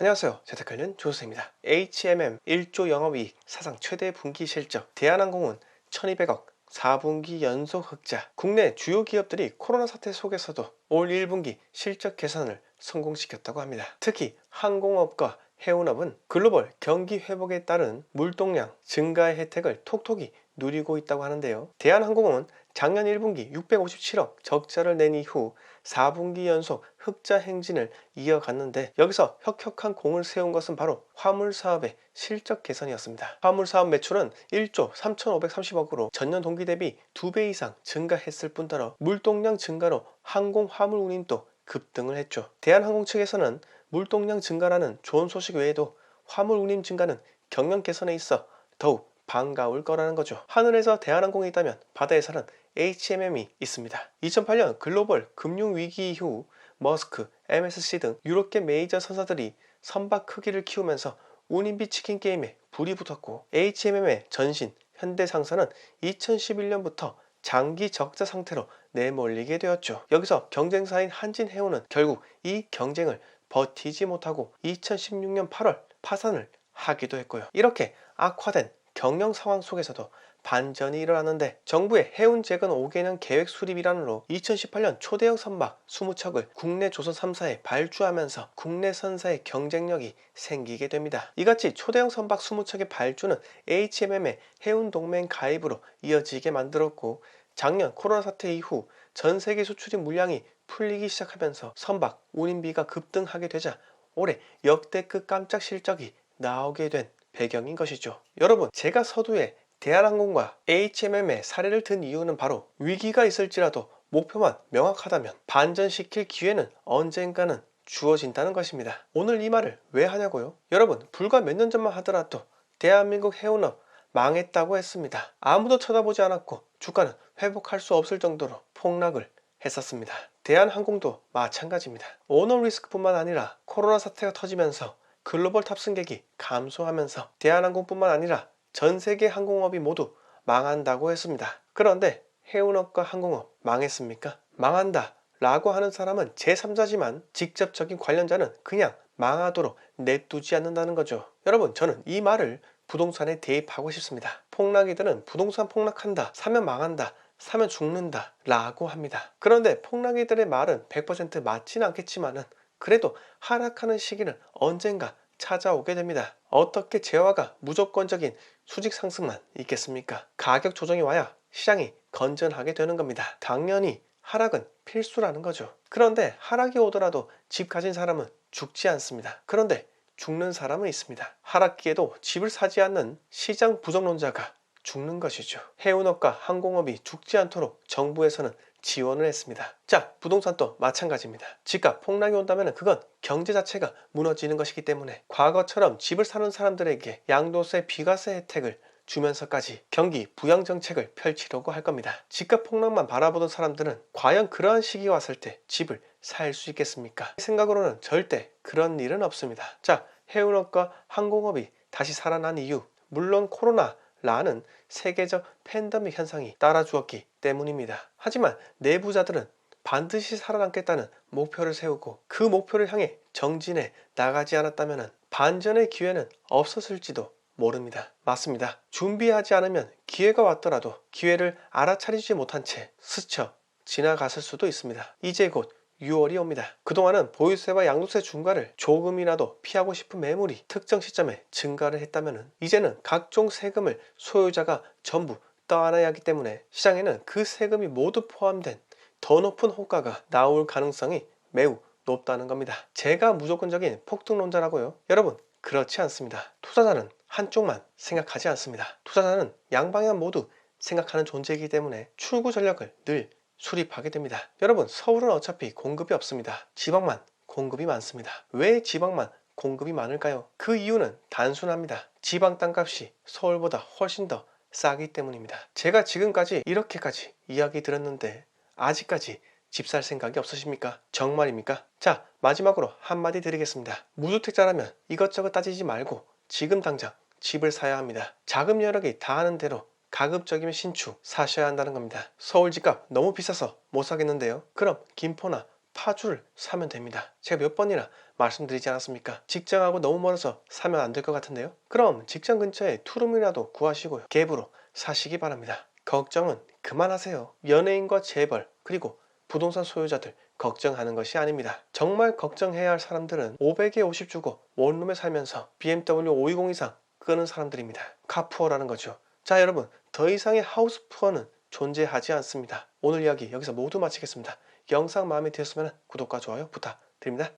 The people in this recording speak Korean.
안녕하세요. 재테크는 조수입니다. HMM 1조 영업이익 사상 최대 분기 실적, 대한항공은 1200억 4분기 연속 흑자. 국내 주요 기업들이 코로나 사태 속에서도 올 1분기 실적 개선을 성공시켰다고 합니다. 특히 항공업과 해운업은 글로벌 경기 회복에 따른 물동량 증가의 혜택을 톡톡히 누리고 있다고 하는데요. 대한항공은 작년 1분기 657억 적자를 낸 이후 4분기 연속 흑자 행진을 이어갔는데, 여기서 혁혁한 공을 세운 것은 바로 화물사업의 실적 개선이었습니다. 화물사업 매출은 1조 3,530억으로 전년 동기 대비 2배 이상 증가했을 뿐더러 물동량 증가로 항공 화물 운임도 급등을 했죠. 대한항공 측에서는 물동량 증가라는 좋은 소식 외에도 화물 운임 증가는 경영 개선에 있어 더욱 반가울 거라는 거죠. 하늘에서 대한항공이 있다면 바다에서는 HMM이 있습니다. 2008년 글로벌 금융위기 이후 머스크, MSC 등 유럽계 메이저 선사들이 선박 크기를 키우면서 운임비 치킨 게임에 불이 붙었고, HMM의 전신 현대상사는 2011년부터 장기 적자 상태로 내몰리게 되었죠. 여기서 경쟁사인 한진해운은 결국 이 경쟁을 버티지 못하고 2016년 8월 파산을 하기도 했고요. 이렇게 악화된 경영 상황 속에서도 반전이 일어났는데, 정부의 해운 재건 5개년 계획 수립이란으로 2018년 초대형 선박 20척을 국내 조선 3사에 발주하면서 국내 선사의 경쟁력이 생기게 됩니다. 이같이 초대형 선박 20척의 발주는 HMM의 해운 동맹 가입으로 이어지게 만들었고, 작년 코로나 사태 이후 전 세계 수출입 물량이 풀리기 시작하면서 선박 운임비가 급등하게 되자 올해 역대급 깜짝 실적이 나오게 된 배경인 것이죠. 여러분, 제가 서두에 대한항공과 HMM의 사례를 든 이유는 바로 위기가 있을지라도 목표만 명확하다면 반전시킬 기회는 언젠가는 주어진다는 것입니다. 오늘 이 말을 왜 하냐고요? 여러분, 불과 몇 년 전만 하더라도 대한민국 해운업 망했다고 했습니다. 아무도 쳐다보지 않았고 주가는 회복할 수 없을 정도로 폭락을 했었습니다. 대한항공도 마찬가지입니다. 오너 리스크뿐만 아니라 코로나 사태가 터지면서 글로벌 탑승객이 감소하면서 대한항공뿐만 아니라 전 세계 항공업이 모두 망한다고 했습니다. 그런데 해운업과 항공업 망했습니까? 망한다 라고 하는 사람은 제3자지만 직접적인 관련자는 그냥 망하도록 냅두지 않는다는 거죠. 여러분, 저는 이 말을 부동산에 대입하고 싶습니다. 폭락이들은 부동산 폭락한다, 사면 망한다, 사면 죽는다 라고 합니다. 그런데 폭락이들의 말은 100% 맞지는 않겠지만은 그래도 하락하는 시기는 언젠가 찾아오게 됩니다. 어떻게 재화가 무조건적인 수직 상승만 있겠습니까? 가격 조정이 와야 시장이 건전하게 되는 겁니다. 당연히 하락은 필수라는 거죠. 그런데 하락이 오더라도 집 가진 사람은 죽지 않습니다. 그런데 죽는 사람은 있습니다. 하락기에도 집을 사지 않는 시장 부정론자가 죽는 것이죠. 해운업과 항공업이 죽지 않도록 정부에서는 지원을 했습니다. 자, 부동산도 마찬가지입니다. 집값 폭락이 온다면 그건 경제 자체가 무너지는 것이기 때문에 과거처럼 집을 사는 사람들에게 양도세, 비과세 혜택을 주면서까지 경기 부양 정책을 펼치려고 할 겁니다. 집값 폭락만 바라보던 사람들은 과연 그러한 시기가 왔을 때 집을 살 수 있겠습니까? 생각으로는 절대 그런 일은 없습니다. 자, 해운업과 항공업이 다시 살아난 이유, 물론 코로나라는 세계적 팬데믹 현상이 따라주었기 때문입니다. 하지만 내부자들은 반드시 살아남겠다는 목표를 세우고 그 목표를 향해 정진해 나가지 않았다면 반전의 기회는 없었을지도 모릅니다. 맞습니다. 준비하지 않으면 기회가 왔더라도 기회를 알아차리지 못한 채 스쳐 지나갔을 수도 있습니다. 이제 곧 6월이 옵니다. 그동안은 보유세와 양도세 중과를 조금이라도 피하고 싶은 매물이 특정 시점에 증가를 했다면 이제는 각종 세금을 소유자가 전부 떠안아야 하기 때문에 시장에는 그 세금이 모두 포함된 더 높은 호가가 나올 가능성이 매우 높다는 겁니다. 제가 무조건적인 폭등론자라고요? 여러분, 그렇지 않습니다. 투자자는 한쪽만 생각하지 않습니다. 투자자는 양방향 모두 생각하는 존재이기 때문에 출구 전략을 늘 수립하게 됩니다. 여러분, 서울은 어차피 공급이 없습니다. 지방만 공급이 많습니다. 왜 지방만 공급이 많을까요? 그 이유는 단순합니다. 지방 땅값이 서울보다 훨씬 더 싸기 때문입니다. 제가 지금까지 이렇게까지 이야기 드렸는데 아직까지 집 살 생각이 없으십니까? 정말입니까? 자, 마지막으로 한마디 드리겠습니다. 무주택자라면 이것저것 따지지 말고 지금 당장 집을 사야 합니다. 자금 여력이 다하는 대로 가급적이면 신축 사셔야 한다는 겁니다. 서울 집값 너무 비싸서 못 사겠는데요. 그럼 김포나 파주를 사면 됩니다. 제가 몇 번이나 말씀드리지 않았습니까? 직장하고 너무 멀어서 사면 안 될 것 같은데요. 그럼 직장 근처에 투룸이라도 구하시고요, 갭으로 사시기 바랍니다. 걱정은 그만하세요. 연예인과 재벌 그리고 부동산 소유자들 걱정하는 것이 아닙니다. 정말 걱정해야 할 사람들은 500에 50 주고 원룸에 살면서 BMW 520 이상 끄는 사람들입니다. 카푸어라는 거죠. 자, 여러분, 더 이상의 하우스 푸어는 존재하지 않습니다. 오늘 이야기 여기서 모두 마치겠습니다. 영상 마음에 드셨으면 구독과 좋아요 부탁드립니다.